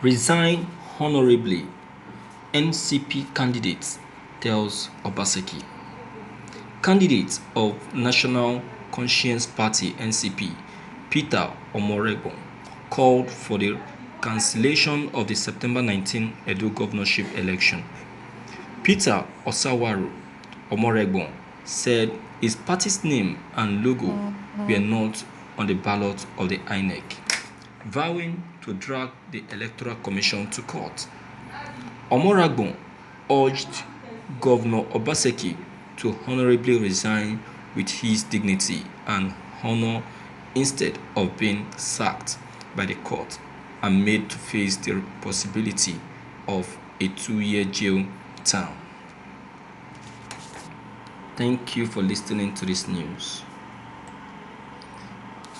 Resign honorably, NCP candidate tells Obaseki. Candidate of National Conscience Party (NCP), Peter Omoregbon, called for the cancellation of the September 19 Edo governorship election. Peter Osawaru Omoregbon said his party's name and logo were not on the ballot of the INEC, vowing to drag the Electoral Commission to court. Omoregbon urged Governor Obaseki to honorably resign with his dignity and honor instead of being sacked by the court and made to face the possibility of a 2-year jail term. Thank you for listening to this news.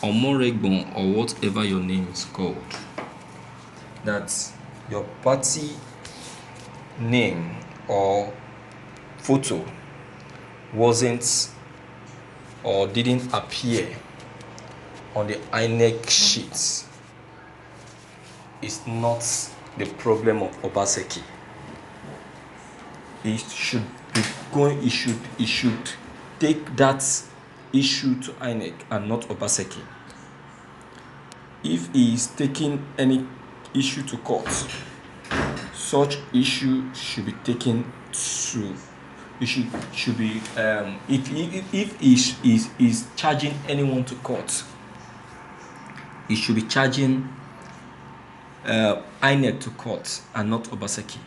Omoregbon, or whatever your name is called, that your party name or photo wasn't or didn't appear on the INEC sheets is not the problem of Obaseki. It should take that issue to INEC and not Obaseki. If he is taking any issue to court, such issue should be taken to. It should be if he is charging anyone to court, he should be charging INEC to court and not Obaseki.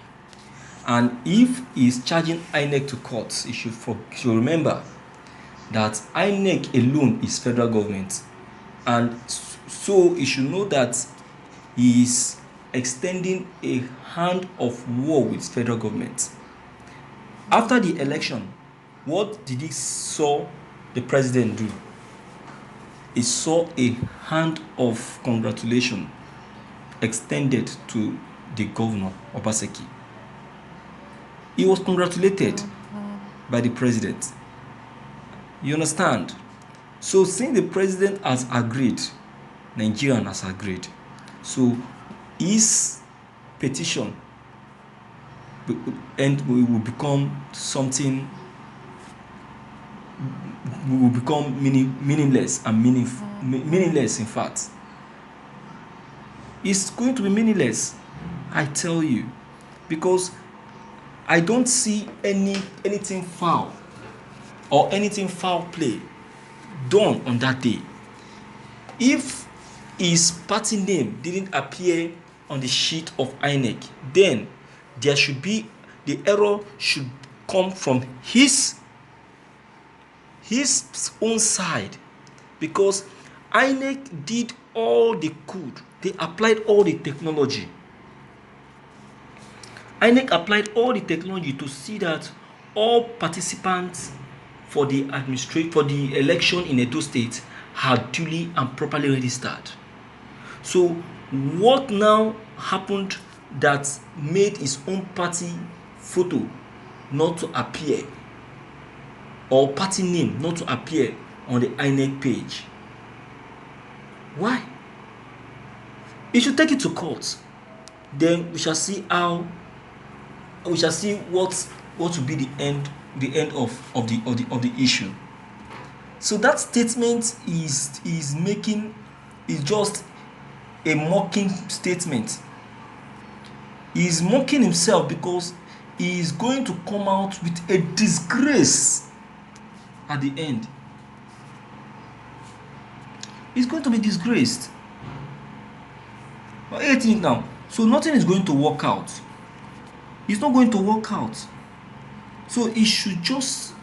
And if he is charging INEC to court, he should remember that INEC alone is federal government, and so he should know that he is extending a hand of war with federal government. After the election, what did he saw the president do? He saw a hand of congratulation extended to the governor, Obaseki. He was congratulated by the president. You understand? So since the president has agreed, Nigerian has agreed. So his petition will become something, will become meaningless and meaningless in fact. It's going to be meaningless, I tell you, because I don't see anything foul or anything foul play done on that day. If his party name didn't appear on the sheet of INEC, then there should be, the error should come from his own side, because INEC did all they could. They applied all the technology. INEC applied all the technology to see that all participants for the election in Edo State had duly and properly registered. So what now happened that made his own party photo not to appear, or party name not to appear on the INEC page? Why? He should take it to court. Then we shall see what will be the end of the issue. So that statement is making is just a mocking statement. He is mocking himself because he is going to come out with a disgrace at the end. He's going to be disgraced. But 18 now. So nothing is going to work out. It's not going to work out. So he should just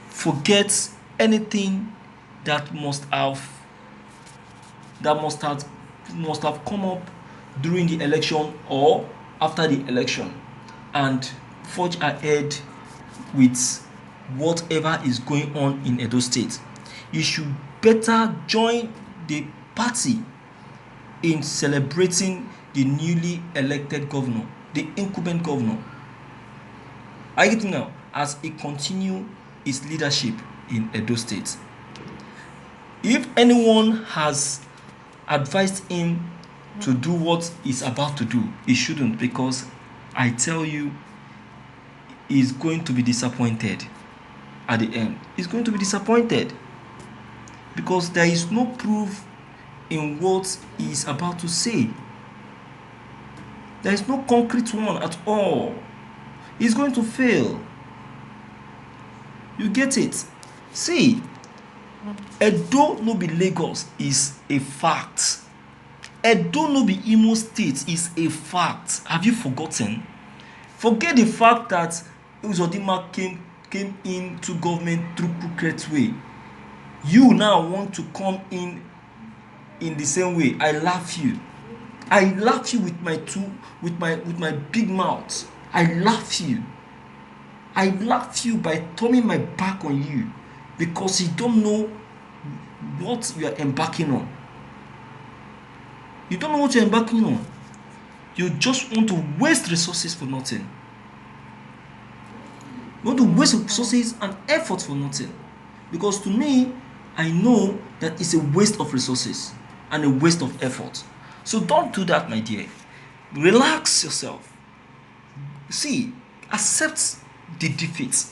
forget anything that must have come up during the election or after the election, and forge ahead with whatever is going on in Edo State. You should better join the party in celebrating the newly elected governor, the incumbent governor. I get it now, as he continue his leadership in Edo State. If anyone has advised him to do what he's about to do. He shouldn't, because I tell you, he's going to be disappointed at the end. He's going to be disappointed because there is no proof in what he's about to say. There is no concrete one at all. He's going to fail. You get it? See, Edo no be Lagos is a fact. Edo no be Imo State is a fact. Have you forgotten? Forget the fact that Uzodinma came into government through crooked way. You now want to come in the same way. I laugh you. I laugh you with my big mouth. I laugh you. I laugh you by turning my back on you because you don't know what you are embarking on. You don't know what you're embarking on. You just want to waste resources for nothing. You want to waste resources and effort for nothing. Because to me, I know that it's a waste of resources and a waste of effort. So don't do that, my dear. Relax yourself. See, accept the defeat.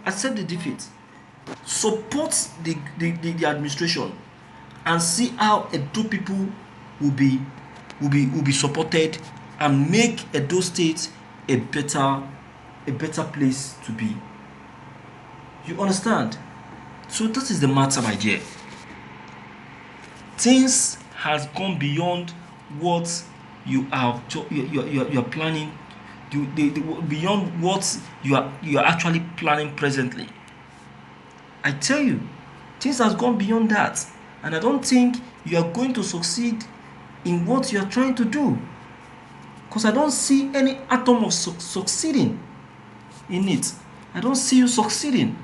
Accept the defeat. Support the administration and see how Edo people will be supported and make Edo State a better place to be. You understand? So that is the matter, my dear. Things has gone beyond what you are planning, beyond what you are actually planning presently. I tell you, things has gone beyond that, and I don't think you are going to succeed in what you are trying to do, because I don't see any atom of succeeding in it. I don't see you succeeding.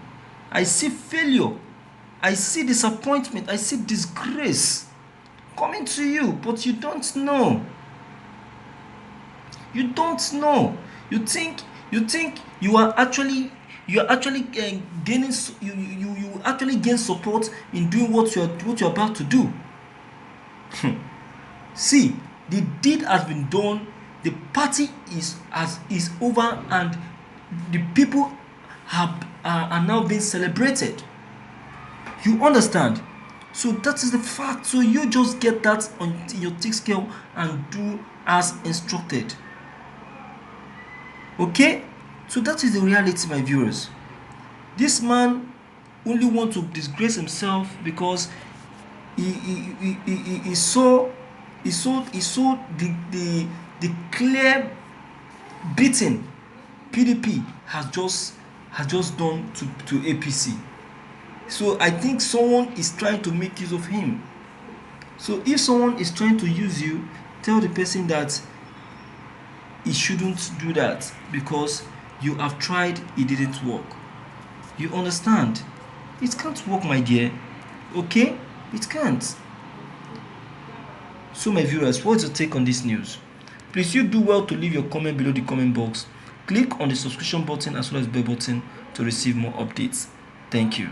I see failure. I see disappointment. I see disgrace coming to you, but you don't know. You don't know. You think you are actually gaining. You actually gain support in doing what you're about to do. See, the deed has been done. The party is over, and the people are now being celebrated. You understand? So that is the fact. So you just get that on your thick scale and do as instructed. Okay? So that is the reality, my viewers. This man only wants to disgrace himself because he saw the clear beating PDP has just done to APC. So I think someone is trying to make use of him. So if someone is trying to use you, tell the person that he shouldn't do that because you have tried, it didn't work. You understand? It can't work, my dear. Okay? It can't. So my viewers, what's your take on this news? Please, you do well to leave your comment below the comment box. Click on the subscription button as well as bell button to receive more updates. Thank you.